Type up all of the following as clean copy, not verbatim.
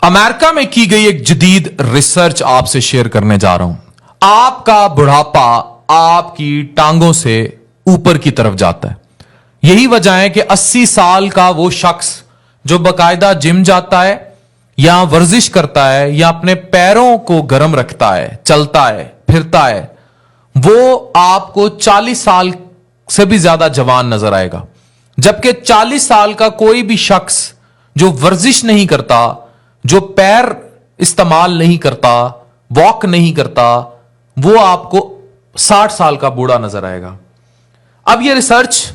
America में की गई एक जदीद रिसर्च आपसे शेयर करने जा रहा हूं। आपका बुढ़ापा आपकी टांगों से ऊपर की तरफ जाता है। यही वजह है कि 80 साल का वो शख्स जो बाकायदा जिम जाता है या वर्जिश करता है या अपने पैरों को गर्म रखता है, चलता है, फिरता है, वो आपको 40 साल से भी ज्यादा जवान नजर आएगा। जबकि 40 साल का कोई भी शख्स जो वर्जिश नहीं करता, जो पैर इस्तेमाल नहीं करता, वॉक नहीं करता, वो आपको 60 साल का बूढ़ा नजर आएगा। अब यह रिसर्च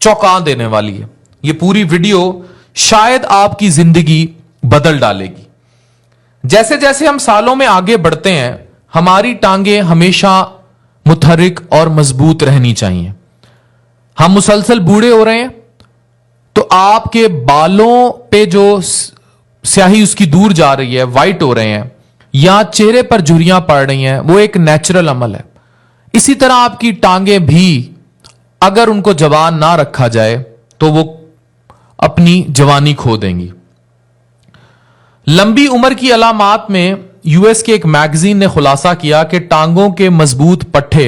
चौंका देने वाली है। यह पूरी वीडियो शायद आपकी जिंदगी बदल डालेगी। जैसे जैसे हम सालों में आगे बढ़ते हैं, हमारी टांगें हमेशा मुतहरिक और मजबूत रहनी चाहिए। हम मुसलसल बूढ़े हो रहे हैं तो आपके बालों पे जो स्याही उसकी दूर जा रही है, वाइट हो रहे हैं, या चेहरे पर झुर्रियां पड़ रही हैं, वो एक नेचुरल अमल है। इसी तरह आपकी टांगें भी अगर उनको जवान ना रखा जाए तो वो अपनी जवानी खो देंगी। लंबी उम्र की अलामात में यूएस के एक मैगजीन ने खुलासा किया कि टांगों के मजबूत पट्टे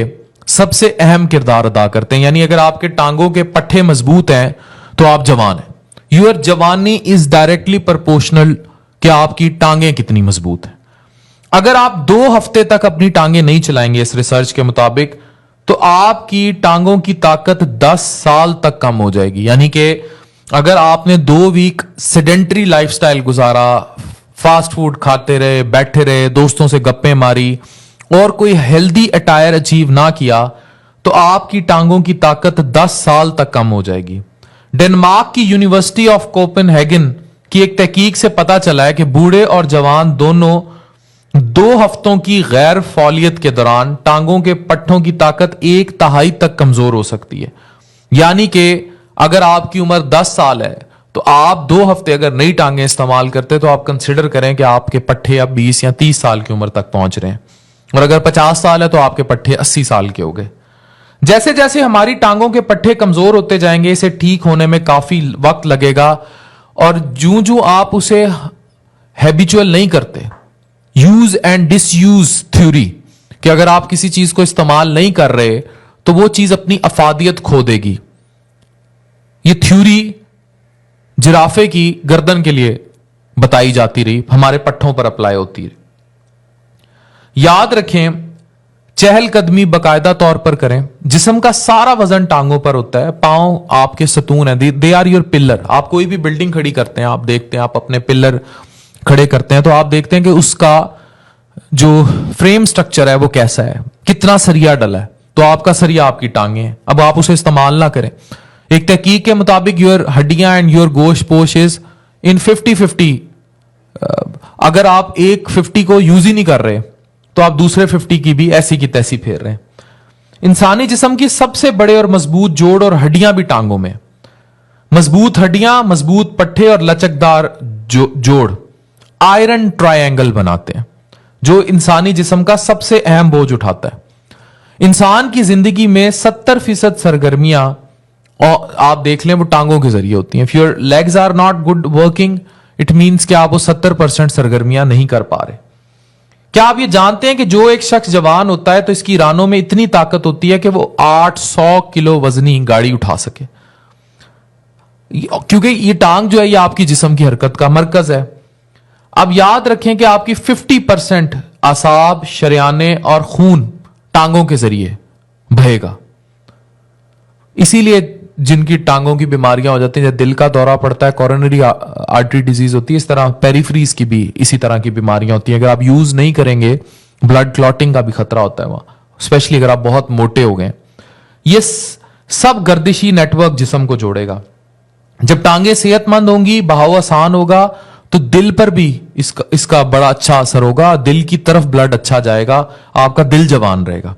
सबसे अहम किरदार अदा करते हैं। यानी अगर आपके टांगों के पट्टे मजबूत हैं तो आप जवान हैं। यूर जवानी इज डायरेक्टली प्रोपोर्शनल कि आपकी टांगें कितनी मजबूत हैं। अगर आप 2 हफ्ते तक अपनी टांगें नहीं चलाएंगे इस रिसर्च के मुताबिक, तो आपकी टांगों की ताकत 10 साल तक कम हो जाएगी। यानी कि अगर आपने 2 वीक सेडेंटरी लाइफस्टाइल गुजारा, फास्ट फूड खाते रहे, बैठे रहे, दोस्तों से गप्पे मारी और कोई हेल्दी अटायर अचीव ना किया, तो आपकी टांगों की ताकत 10 साल तक कम हो जाएगी। डेनमार्क की यूनिवर्सिटी ऑफ कोपेनहेगन की एक तहकीक से पता चला है कि बूढ़े और जवान दोनों 2 हफ्तों की गैर फौलियत के दौरान टांगों के पट्टों की ताकत 1/3 तक कमजोर हो सकती है। यानी कि अगर आपकी उम्र 10 साल है तो आप 2 हफ्ते अगर नई टांगें इस्तेमाल करते तो आप कंसिडर करें कि आपके पट्टे अब 20 या 30 साल की उम्र तक पहुंच रहे हैं, और अगर 50 साल है तो आपके पट्टे 80 साल के हो गए। जैसे जैसे हमारी टांगों के पट्टे कमजोर होते जाएंगे, इसे ठीक होने में काफी वक्त लगेगा, और जूं जूं आप उसे हैबिचुअल नहीं करते, यूज एंड डिसयूज थ्योरी, कि अगर आप किसी चीज को इस्तेमाल नहीं कर रहे तो वो चीज अपनी अफादियत खो देगी। ये थ्योरी जिराफे की गर्दन के लिए बताई जाती रही, हमारे पट्टों पर अप्लाई होती है। याद रखें, चहलकदमी बाकायदा तौर पर करें। जिस्म का सारा वजन टांगों पर होता है। पांव आपके सतून है, दे आर योर पिलर। आप कोई भी बिल्डिंग खड़ी करते हैं, आप देखते हैं, आप अपने पिलर खड़े करते हैं तो आप देखते हैं कि उसका जो फ्रेम स्ट्रक्चर है वो कैसा है, कितना सरिया डला है। तो आपका सरिया आपकी टांगे हैं। अब आप उसे इस्तेमाल ना करें। एक तहकीक के मुताबिक योर हड्डियां एंड योर गोश्त पोश इज इन 50-50। अगर आप एक 50 को यूज ही नहीं कर रहे तो आप दूसरे 50 की भी ऐसी की तैसी फेर रहे हैं। इंसानी जिस्म की सबसे बड़े और मजबूत जोड़ और हड्डियां भी टांगों में। मजबूत हड्डियां, मजबूत पट्टे और लचकदार जोड़ आयरन ट्रायंगल बनाते हैं, जो इंसानी जिस्म का सबसे अहम बोझ उठाता है। इंसान की जिंदगी में 70% सरगर्मियां, और आप देख लें, वो टांगों के जरिए होती हैं। If your legs are not good working, it means कि आप वो 70% सरगर्मियां नहीं कर पा रहे। क्या आप ये जानते हैं कि जो एक शख्स जवान होता है तो इसकी रानों में इतनी ताकत होती है कि वो 800 किलो वजनी गाड़ी उठा सके, क्योंकि ये टांग जो है ये आपकी जिस्म की हरकत का मरकज है। अब याद रखें कि आपकी 50% आसाब, शरियाने और खून टांगों के जरिए बहेगा। इसीलिए जिनकी टांगों की बीमारियां हो जाती हैं, जैसे दिल का दौरा पड़ता है, कोरोनरी आर्टरी डिजीज होती है, इस तरह पेरिफ्रीज की भी इसी तरह की बीमारियां होती हैं। अगर आप यूज नहीं करेंगे, ब्लड क्लॉटिंग का भी खतरा होता है वहां, स्पेशली अगर आप बहुत मोटे हो गए। ये सब गर्दिशी नेटवर्क जिस्म को जोड़ेगा। जब टांगे सेहतमंद होंगी, बहाव आसान होगा, तो दिल पर भी इसका बड़ा अच्छा असर होगा। दिल की तरफ ब्लड अच्छा जाएगा, आपका दिल जवान रहेगा।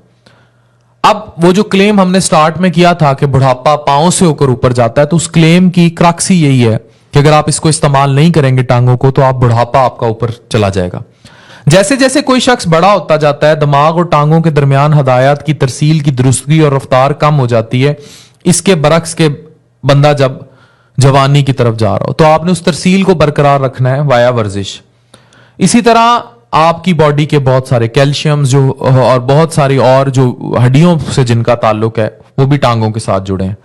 अब वो जो क्लेम हमने स्टार्ट में किया था कि बुढ़ापा पांव से होकर ऊपर जाता है, तो उस क्लेम की क्रक्स ही यही है कि अगर आप इसको इस्तेमाल नहीं करेंगे टांगों को, तो आप बुढ़ापा आपका ऊपर चला जाएगा। जैसे जैसे कोई शख्स बड़ा होता जाता है, दिमाग और टांगों के दरमियान हदायत की तरसील की दुरुस्तगी और रफ्तार कम हो जाती है। इसके बरक्स के बंदा जब जवानी की तरफ जा रहा हो तो आपने उस तरसील को बरकरार रखना है वाया वर्जिश। इसी तरह आपकी बॉडी के बहुत सारे कैल्शियम जो और बहुत सारी और जो हड्डियों से जिनका ताल्लुक है वो भी टांगों के साथ जुड़े हैं।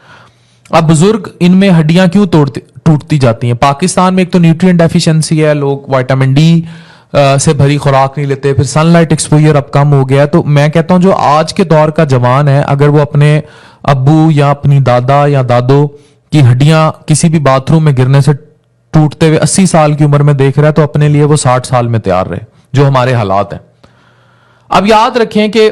अब बुजुर्ग इनमें हड्डियां क्यों टूटती जाती हैं? पाकिस्तान में एक तो न्यूट्रिएंट डेफिशिएंसी है, लोग विटामिन डी से भरी खुराक नहीं लेते, फिर सनलाइट एक्सपोजर अब कम हो गया है। तो मैं कहता हूं जो आज के दौर का जवान है, अगर वो अपने अब्बू या अपनी दादा या दादो की हड्डियां किसी भी बाथरूम में गिरने से टूटते हुए 80 साल की उम्र में देख रहा है, तो अपने लिए वो 60 साल में तैयार रहे, जो हमारे हालात हैं। अब याद रखें कि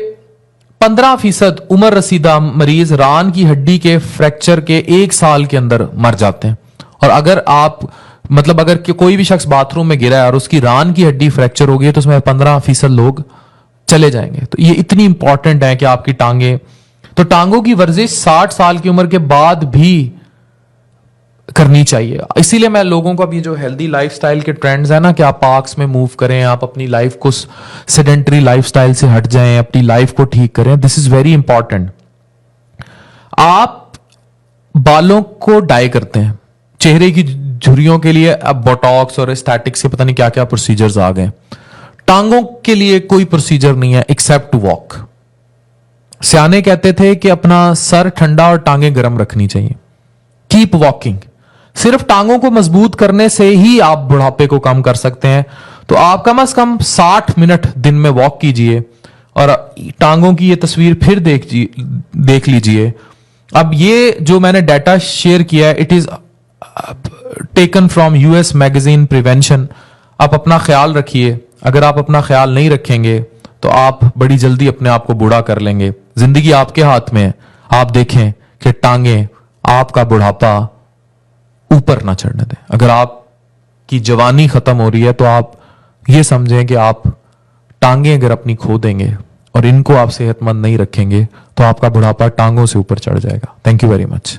15% उम्र रसीदा मरीज रान की हड्डी के फ्रैक्चर के 1 साल के अंदर मर जाते हैं। और अगर आप मतलब अगर कोई भी शख्स बाथरूम में गिरा है और उसकी रान की हड्डी फ्रैक्चर हो गई तो उसमें 15% लोग चले जाएंगे। तो ये इतनी इंपॉर्टेंट है कि आपकी टांगे, तो टांगों की वर्जिश 60 साल की उम्र के बाद भी करनी चाहिए। इसीलिए मैं लोगों को अब ये जो हेल्दी लाइफस्टाइल के ट्रेंड्स है ना, कि आप पार्क्स में मूव करें, आप अपनी लाइफ को सेडेंटरी लाइफस्टाइल से हट जाएं, अपनी लाइफ को ठीक करें, दिस इज वेरी इंपॉर्टेंट। आप बालों को डाई करते हैं, चेहरे की झुर्रियों के लिए अब बोटॉक्स और एस्थेटिक्स के पता नहीं क्या क्या प्रोसीजर्स आ गए। टांगों के लिए कोई प्रोसीजर नहीं है एक्सेप्ट टू वॉक। सियाने कहते थे कि अपना सर ठंडा और टांगें गर्म रखनी चाहिए। Keep walking. सिर्फ टांगों को मजबूत करने से ही आप बुढ़ापे को कम कर सकते हैं। तो आप कम से कम 60 मिनट दिन में वॉक कीजिए और टांगों की ये तस्वीर फिर देख लीजिए। अब ये जो मैंने डाटा शेयर किया है, it is taken from US magazine prevention. आप अपना ख्याल रखिए। अगर आप अपना ख्याल नहीं रखेंगे तो आप बड़ी जल्दी अपने आप को बूढ़ा कर लेंगे। जिंदगी आपके हाथ में है। आप देखें कि टांगे आपका बुढ़ापा ऊपर ना चढ़ने दें। अगर आपकी जवानी खत्म हो रही है तो आप ये समझें कि आप टांगे अगर अपनी खो देंगे और इनको आप सेहतमंद नहीं रखेंगे तो आपका बुढ़ापा टांगों से ऊपर चढ़ जाएगा। Thank you very much.